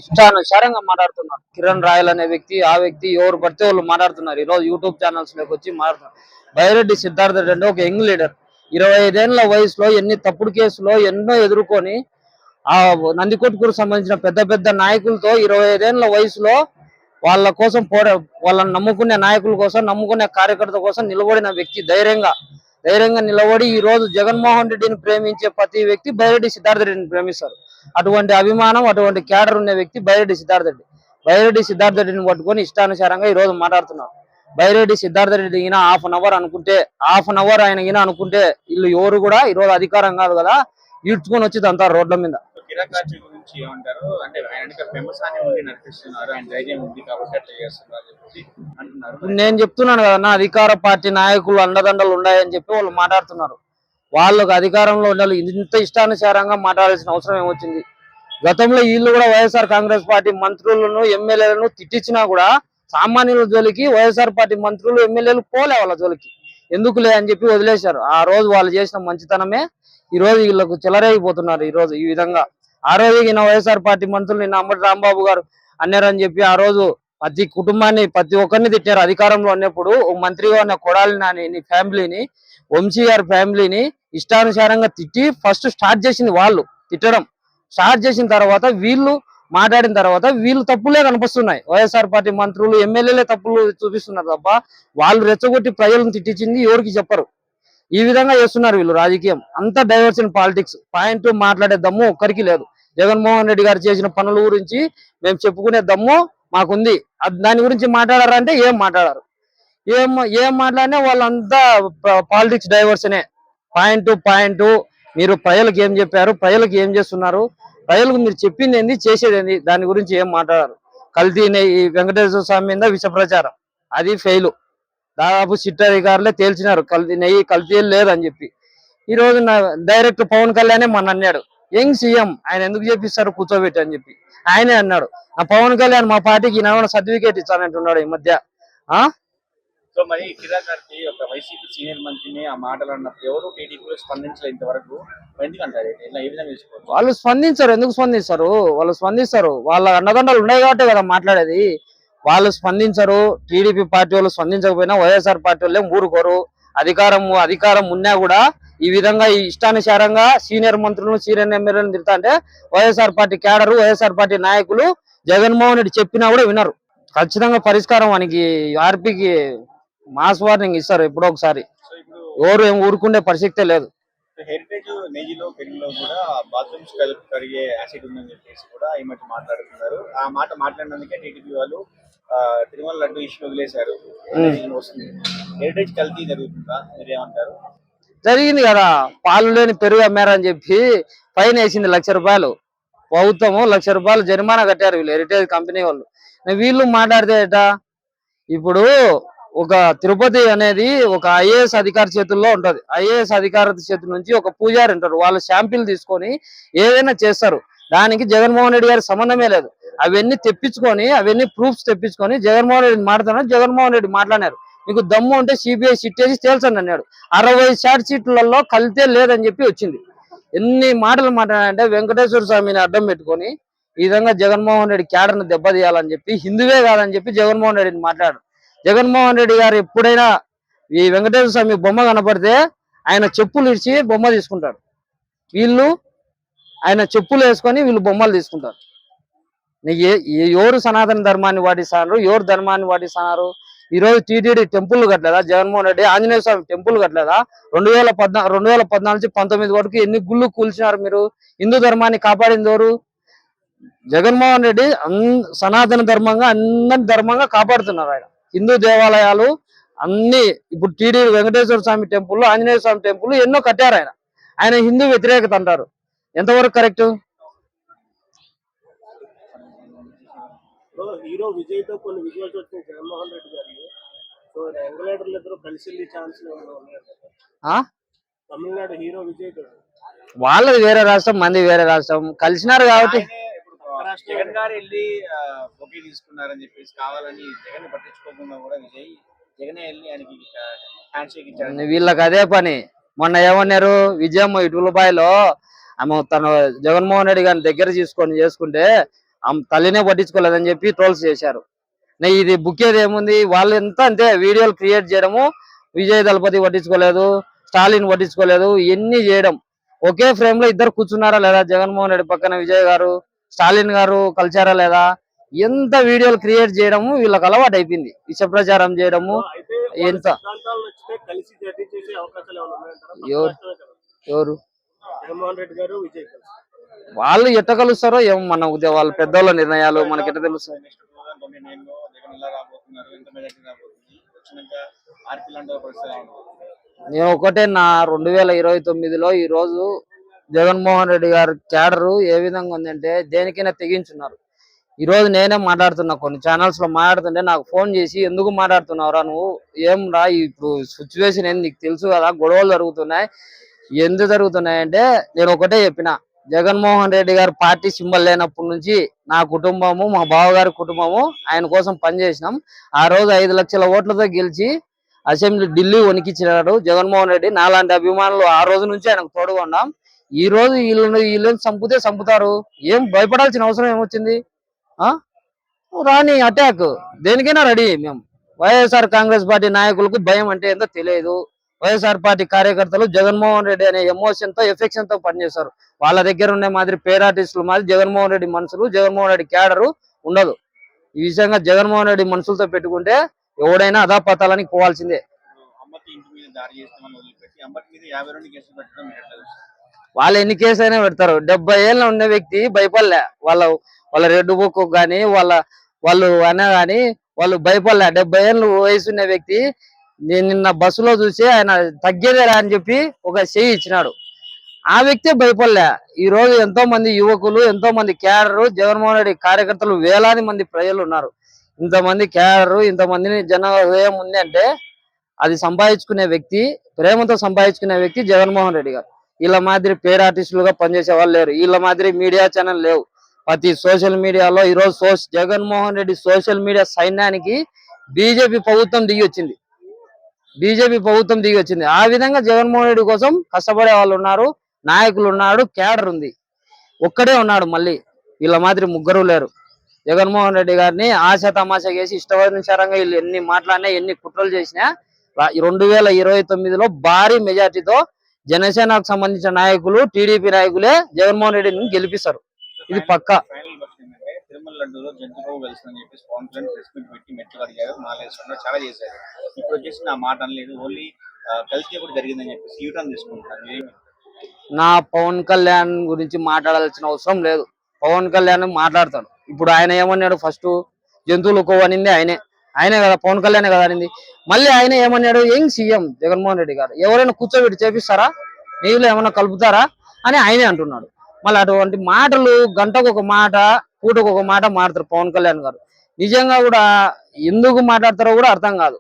ఇష్టానుసారంగా మాట్లాడుతున్నారు. కిరణ్ రాయల్ అనే వ్యక్తి, ఆ వ్యక్తి ఎవరు పడితే వాళ్ళు మాట్లాడుతున్నారు. ఈ రోజు యూట్యూబ్ ఛానల్స్ లోకి వచ్చి మాట్లాడుతున్నారు. బైరెడ్డి సిద్ధార్థ రెడ్డి అంటే ఒక యంగ్ లీడర్, 25 ఏళ్ల వయసులో ఎన్ని తప్పుడు కేసులో ఎన్నో ఎదుర్కొని ఆ నందికొట్కూరు సంబంధించిన పెద్ద పెద్ద నాయకులతో 25 ఏళ్ల వయసులో వాళ్ళ కోసం వాళ్ళని నమ్ముకునే నాయకుల కోసం, నమ్ముకునే కార్యకర్త కోసం నిలబడిన వ్యక్తి. ధైర్యంగా నిలబడి ఈ రోజు జగన్మోహన్ రెడ్డిని ప్రేమించే ప్రతి వ్యక్తి బైరెడ్డి సిద్ధార్థ రెడ్డిని ప్రేమిస్తారు. అటువంటి అభిమానం, అటువంటి క్యాడర్ ఉన్న వ్యక్తి బైరెడ్డి సిద్ధార్థ రెడ్డి. బైరెడ్డి సిద్ధార్థ రెడ్డిని పట్టుకొని ఇష్టానుసారంగా ఈ రోజు మాట్లాడుతున్నారు. బైరెడ్డి సిద్ధార్థ రెడ్డి ఈయన హాఫ్ అన్ అవర్ ఆయన ఈయన అనుకుంటే వీళ్ళు ఎవరు కూడా ఈ రోజు అధికారం కాదు కదా ఈడ్చుకొని వచ్చి తంతారు రోడ్ల మీద. నేను చెప్తున్నాను కదా, అధికార పార్టీ నాయకులు అండదండలు ఉన్నాయని చెప్పి వాళ్ళు మాట్లాడుతున్నారు. వాళ్ళకు అధికారంలో ఉండాలి, ఇంత ఇష్టానుసారంగా మాట్లాడాల్సిన అవసరం ఏమొచ్చింది? గతంలో వీళ్ళు కూడా వైఎస్ఆర్ కాంగ్రెస్ పార్టీ మంత్రులను, ఎమ్మెల్యేలను తిట్టించినా కూడా సామాన్యుల జోలికి వైఎస్ఆర్ పార్టీ మంత్రులు, ఎమ్మెల్యేలు పోలే వాళ్ళ జోలికి. ఎందుకులే అని చెప్పి వదిలేశారు. ఆ రోజు వాళ్ళు చేసిన మంచితనమే ఈ రోజు వీళ్ళకు చెలరేగిపోతున్నారు. ఈ రోజు ఈ విధంగా ఆ రోజు ఈయన వైఎస్ఆర్ పార్టీ మంత్రులు నిన్న అంబటి రాంబాబు గారు అన్నారని చెప్పి ఆ రోజు ప్రతి కుటుంబాన్ని, ప్రతి ఒక్కరిని తిట్టారు. అధికారంలో ఉన్నప్పుడు ఒక మంత్రిగా ఉన్న కొడాలి నాని ఫ్యామిలీని, వంశీ గారి ఫ్యామిలీని ఇష్టానుసారంగా తిట్టి ఫస్ట్ స్టార్ట్ చేసింది వాళ్ళు. తిట్టడం స్టార్ట్ చేసిన తర్వాత వీళ్ళు మాట్లాడిన తర్వాత వీళ్ళు తప్పులే కనిపిస్తున్నాయి. వైఎస్ఆర్ పార్టీ మంత్రులు, ఎమ్మెల్యేలే తప్పులు చూపిస్తున్నారు తప్ప వాళ్ళు రెచ్చగొట్టి ప్రజలను తిట్టించింది ఎవరికి చెప్పరు. ఈ విధంగా చేస్తున్నారు వీళ్ళు రాజకీయం. అంతా డైవర్షన్ పాలిటిక్స్. పాయింట్ మాట్లాడే దమ్ము ఒక్కరికి లేదు. జగన్మోహన్ రెడ్డి గారు చేసిన పనుల గురించి మేము చెప్పుకునే దమ్ము మాకుంది. దాని గురించి మాట్లాడారంటే ఏం మాట్లాడారు? ఏం మాట్లాడినా వాళ్ళంతా పాలిటిక్స్ డైవర్షనే. పాయింట్ మీరు ప్రజలకు ఏం చెప్పారు, ప్రజలకు ఏం చేస్తున్నారు, ప్రజలకు మీరు చెప్పింది ఏంది, చేసేది ఏంది, దాని గురించి ఏం మాట్లాడారు? కల్తీ నెయ్యి వెంకటేశ్వర స్వామి మీద విష ప్రచారం, అది ఫెయిల్. దాదాపు సిట్ అధికారులే తేల్చినారు నెయ్యి కల్తీ లేదని చెప్పి. ఈ రోజు డైరెక్ట్ పవన్ కళ్యాణే మన అన్నాడు, యంగ్ సీఎం ఆయన ఎందుకు చెప్పిస్తారు కూర్చోబెట్టి అని చెప్పి ఆయనే అన్నాడు. నా పవన్ కళ్యాణ్ మా పార్టీకి ఈయన సర్టిఫికేట్ ఇచ్చానంటున్నాడు ఈ మధ్య. సో మరి కిరణ్ గారికి ఒక వైసీపీ సీనియర్ మంత్రిని ఆ మాటలు అన్నప్పుడు ఎవరు టీడీపీలో స్పందించలేదు ఇంతవరకు. ఎందుకంటారు ఏ విధంగా తీసుకోవాలి? వాళ్ళు స్పందించారు. ఎందుకు స్పందిస్తారు? వాళ్ళు స్పందిస్తారు. వాళ్ళ అండదండలు ఉన్నాయి కాబట్టి కదా మాట్లాడేది. వాళ్ళు స్పందించరు. టీడీపీ పార్టీ వాళ్ళు స్పందించకపోయినా వైఎస్ఆర్ పార్టీ వాళ్ళే ఊరుకోరు. అధికారం ఉన్నా కూడా ఈ విధంగా ఈ ఇష్టానుసారంగా సీనియర్ మంత్రులను, సీనియర్ ఎమ్మెల్యేలను తిడతా అంటే YSR party cadre, YSR party నాయకులు జగన్మోహన్ రెడ్డి చెప్పినా కూడా వినరు. ఖచ్చితంగా పరిష్కారం వానికి ఆర్పీకి మాస్ వార్నింగ్ ఇస్తారు ఎప్పుడో ఒకసారి. ఎవరు ఏం ఊరుకుండే పరిస్థితే లేదు. హెరిటేజ్ నెయ్యిలో, పెరుగులో కూడా బాత్రూమ్స్ కడిగే యాసిడ్ ఉందని చెప్పేసి కూడా ఈ మధ్య మాట్లాడుతున్నారు. ఆ మాట మాట్లాడినందుకే టీడీపీ వాళ్ళు తిరుమల లడ్డు ఇష్యూ వదిలేశారు. హెరిటేజ్ కల్తీ జరుగుతుందా? మీరేమంటారు? జరిగింది కదా, పాలు లేని పెరుగు అమ్మారని చెప్పి ఫైన్ వేసింది 1,00,000 రూపాయలు. ప్రభుత్వము 1,00,000 రూపాయలు జరిమానా కట్టారు వీళ్ళు హెరిటేజ్ కంపెనీ వాళ్ళు. వీళ్ళు మాట్లాడితే ఇప్పుడు ఒక తిరుపతి అనేది ఒక ఐఏఎస్ అధికారి చేతుల్లో ఉంటది. ఐఏఎస్ అధికారి చేతుల నుంచి ఒక పూజారి ఉంటారు, వాళ్ళు శాంపిల్ తీసుకొని ఏదైనా చేస్తారు. దానికి జగన్మోహన్ రెడ్డి గారి సంబంధమే లేదు. అవన్నీ ప్రూఫ్స్ తెప్పించుకొని జగన్మోహన్ రెడ్డి మాట్లాడుతున్నారు. జగన్మోహన్ రెడ్డి మాట్లాడారు, మీకు దమ్ము ఉంటే సిబిఐ సిట్ వేసి తేల్చండి అన్నాడు. 60 ఛార్జ్ షీట్లలో కలితే లేదని చెప్పి వచ్చింది. ఎన్ని మాటలు మాట్లాడారంటే వెంకటేశ్వర స్వామిని అడ్డం పెట్టుకొని ఈ విధంగా జగన్మోహన్ రెడ్డి క్యాడర్ను దెబ్బతీయాలని చెప్పి, హిందువే కాదని చెప్పి జగన్మోహన్ రెడ్డిని మాట్లాడు. జగన్మోహన్ రెడ్డి గారు ఎప్పుడైనా ఈ వెంకటేశ్వర స్వామి బొమ్మ కనపడితే ఆయన చెప్పులు ఇచ్చి బొమ్మ తీసుకుంటాడు. వీళ్ళు ఆయన చెప్పులు వేసుకొని వీళ్ళు బొమ్మలు తీసుకుంటారు. ఎవరు సనాతన ధర్మాన్ని పాటిస్తున్నారు, ఎవరు ధర్మాన్ని పాటిస్తున్నారు? ఈ రోజు టీటీడీ టెంపుల్ కట్టలేదా జగన్మోహన్ రెడ్డి? ఆంజనేయ స్వామి టెంపుల్ కట్టలేదా? 2014 నుంచి 19 వరకు ఎన్ని గుళ్ళు కూల్చినారు మీరు? హిందూ ధర్మాన్ని కాపాడింది ఎవరు? జగన్మోహన్ రెడ్డి సనాతన ధర్మంగా కాపాడుతున్నారు. ఆయన హిందూ దేవాలయాలు అన్ని ఇప్పుడు టీటీడీ వెంకటేశ్వర స్వామి టెంపుల్, ఆంజనేయ స్వామి టెంపుల్ ఎన్నో కట్టారు. ఆయన హిందూ వ్యతిరేకత అంటారు. ఎంతవరకు కరెక్ట్? హీరో విజయ్ తో కొన్ని విజువల్స్ వచ్చినాయి జగన్మోహన్ రెడ్డి గారికి. సో యంగ్ లీడర్లు ఇద్దరు కలిసి వెళ్ళే ఛాన్స్ తమిళనాడు హీరో విజయ్ తో. వాళ్ళది వేరే రాష్ట్రం, మంది వేరే రాష్ట్రం, కలిసినారు కాబట్టి జగన్ గారు వెళ్ళి పోటీ తీసుకున్నారని చెప్పేసి కావాలని జగన్ పట్టించుకోకుండా కూడా జగనే వెళ్ళి ఆయనకి హ్యాండ్ షేక్ ఇచ్చారు. వీళ్ళకి అదే పని. మొన్న ఏమన్నారు, విజయమ్మ ఇటులబాయిలో ఆమె తన జగన్మోహన్ రెడ్డి గారిని దగ్గర చేసుకుంటే తల్లినే పట్టించుకోలేదని చెప్పి ట్రోల్స్ చేశారు. ఇది బుక్కేది ఏముంది, వాళ్ళు ఎంత అంతే వీడియోలు క్రియేట్ చేయడము, విజయ్ దళపతి పట్టించుకోలేదు, స్టాలిన్ పట్టించుకోలేదు, ఇవన్నీ చేయడం. ఒకే ఫ్రేమ్ లో ఇద్దరు కూర్చున్నారా లేదా, జగన్మోహన్ రెడ్డి పక్కన విజయ్ గారు, స్టాలిన్ గారు కలిసారా లేదా, ఎంత వీడియోలు క్రియేట్ చేయడము వీళ్ళకి అలవాటు అయిపోయింది, విష ప్రచారం చేయడము. ఎంత ఎవరు వాళ్ళు ఎట్ట కలుస్తారో ఏమో, మన వాళ్ళ పెద్దోళ్ళ నిర్ణయాలు మనకి ఎట్ట తెలుస్తాయి. నేను ఒకటే, నా 2029లో ఈ రోజు జగన్మోహన్ రెడ్డి గారి క్యాడరు ఏ విధంగా ఉందంటే దేనికైనా తెగించున్నారు. ఈ రోజు నేనే మాట్లాడుతున్నా, కొన్ని ఛానల్స్ లో మాట్లాడుతుంటే నాకు ఫోన్ చేసి ఎందుకు మాట్లాడుతున్నావురా నువ్వు, ఏం రా ఇప్పుడు సిచ్యువేషన్ ఏంది నీకు తెలుసు కదా, గొడవలు జరుగుతున్నాయి, ఎందుకు జరుగుతున్నాయంటే నేను ఒకటే చెప్పిన, జగన్మోహన్ రెడ్డి గారు పార్టీ సింబల్ లేనప్పటి నుంచి నా కుటుంబము, మా బావగారి కుటుంబము ఆయన కోసం పనిచేసినాం. ఆ రోజు 5 లక్షల ఓట్లతో గెలిచి అసెంబ్లీ ఢిల్లీ వణికిచ్చినాడు జగన్మోహన్ రెడ్డి. నాలాంటి అభిమానులు ఆ రోజు నుంచి ఆయనకు తోడుగా ఉన్నాం. ఈ రోజు వీళ్ళని చంపితే చంపుతారు, ఏం భయపడాల్సిన అవసరం ఏమొచ్చింది? రాని అటాక్ దేనికైనా రెడీ మేము. వైఎస్ఆర్ కాంగ్రెస్ పార్టీ నాయకులకు భయం అంటే ఏంటో తెలియదు. వైఎస్ఆర్ పార్టీ కార్యకర్తలు జగన్మోహన్ రెడ్డి అనే ఎమోషన్ తో, ఎఫెక్షన్ తో పనిచేస్తారు. వాళ్ళ దగ్గర ఉండే మాదిరి పేరాటిస్టులు మాదిరి జగన్మోహన్ రెడ్డి మనుషులు, జగన్మోహన్ రెడ్డి క్యాడరు ఉండదు. ఈ విషయంగా జగన్మోహన్ రెడ్డి మనుషులతో పెట్టుకుంటే ఎవడైనా అధాపతాలని పోవాల్సిందే. వాళ్ళు ఎన్ని కేసులు అయినా పెడతారు. 70 ఏళ్ళ ఉన్న వ్యక్తి భయపడలే, వాళ్ళ రెడ్ బుక్ గాని వాళ్ళు అన్నా గాని వాళ్ళు భయపడలే. 70 ఏళ్ళు వయసు ఉన్న వ్యక్తి నేను నిన్న బస్సులో చూసి ఆయన తగ్గేదేరా అని చెప్పి ఒక చెయ్యి ఇచ్చినాడు. ఆ వ్యక్తే భయపడలే. ఈ రోజు ఎంతో మంది యువకులు, ఎంతో మంది క్యాడరు, జగన్మోహన్ రెడ్డి కార్యకర్తలు, వేలాది మంది ప్రజలు ఉన్నారు. ఇంతమంది క్యాడరు, ఇంతమందిని జన హృదయం ఉంది అంటే అది సంపాదించుకునే వ్యక్తి, ప్రేమతో సంపాదించుకునే వ్యక్తి జగన్మోహన్ రెడ్డి గారు. వీళ్ళ మాదిరి పేరు ఆర్టిస్టులుగా పనిచేసే వాళ్ళు లేరు. వీళ్ళ మాదిరి మీడియా ఛానల్ లేవు. ప్రతి సోషల్ మీడియాలో ఈరోజు జగన్మోహన్ రెడ్డి సోషల్ మీడియా సైన్యానికి బీజేపీ ప్రభుత్వం దిగి వచ్చింది. ఆ విధంగా జగన్మోహన్ రెడ్డి కోసం కష్టపడే వాళ్ళు ఉన్నారు, నాయకులు ఉన్నాడు, క్యాడర్ ఉంది. ఒక్కడే ఉన్నాడు, మళ్ళీ వీళ్ళ మాదిరి ముగ్గురు లేరు. జగన్మోహన్ రెడ్డి గారిని ఆశ తమాషా చేసి ఇష్టవైనంగా వీళ్ళు ఎన్ని మాట్లాడినా, ఎన్ని కుట్రలు చేసినా 2029లో భారీ మెజార్టీతో జనసేనకు సంబంధించిన నాయకులు, టీడీపీ నాయకులే జగన్మోహన్ రెడ్డిని గెలిపిస్తారు. ఇది పక్కా. తిరుమల లడ్డూలో జంతువు కలిసిందని చెప్పేసి పవన్ కళ్యాణ్ ప్రెస్ మీట్ పెట్టి మెట్లు అడిగారు, మాలేసుకున్నారు, చాలా చేశారు. ఇప్పుడు వచ్చేసి నా మాట అనలేదు, ఓన్లీ కలిసి కూడా జరిగిందని చెప్పేసి యూటర్న్ తీసుకుంటున్నారు. నా పవన్ కళ్యాణ్ గురించి మాట్లాడాల్సిన అవసరం లేదు. పవన్ కళ్యాణ్ మాట్లాడతాడు. ఇప్పుడు ఆయన ఏమన్నాడు, ఫస్ట్ జంతువులు కోవనింది ఆయనే కదా, పవన్ కళ్యాణ్ కదా అనింది. మళ్ళీ ఆయన ఏమన్నాడు, యంగ్ సీఎం జగన్మోహన్ రెడ్డి గారు ఎవరైనా కూర్చోబెట్టి చేపిస్తారా, నీళ్ళు ఏమైనా కలుపుతారా అని ఆయనే అంటున్నాడు. మళ్ళీ అటువంటి మాటలు గంటకు ఒక మాట, పూటకు ఒక మాట మాట్లాడతారు పవన్ కళ్యాణ్ గారు. నిజంగా కూడా ఎందుకు మాట్లాడతారో కూడా అర్థం కాదు.